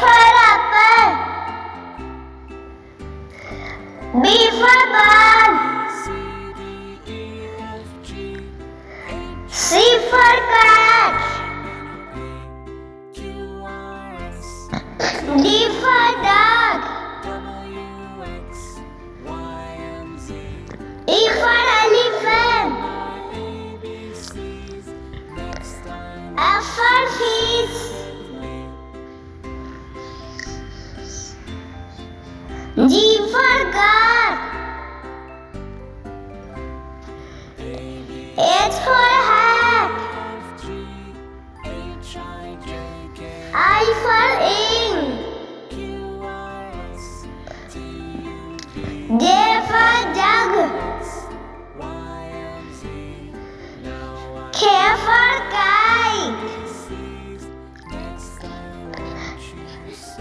for apple. B for ball. C for cat. D for dog. E for elephant. F for fish. G for God. H for hat. I for ink. J for jug. K for kite.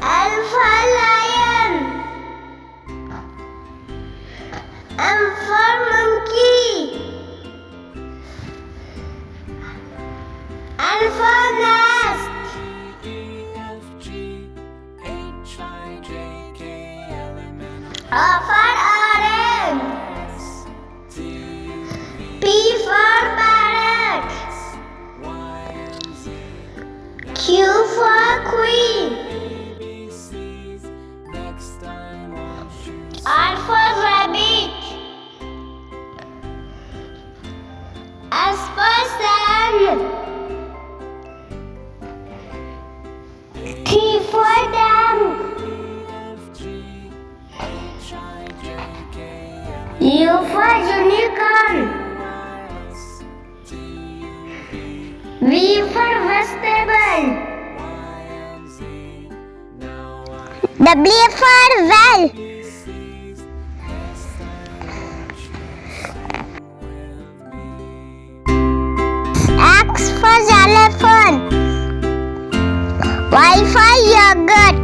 L for lion. M for monkey. N for nest. O for orange. P for parrot. Q for queen. R for rabbit. S for sun. T for dam. U for unicorn. V for vegetable. W for well. X for xylophone. Y for yogurt.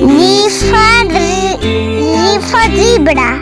Z for zebra.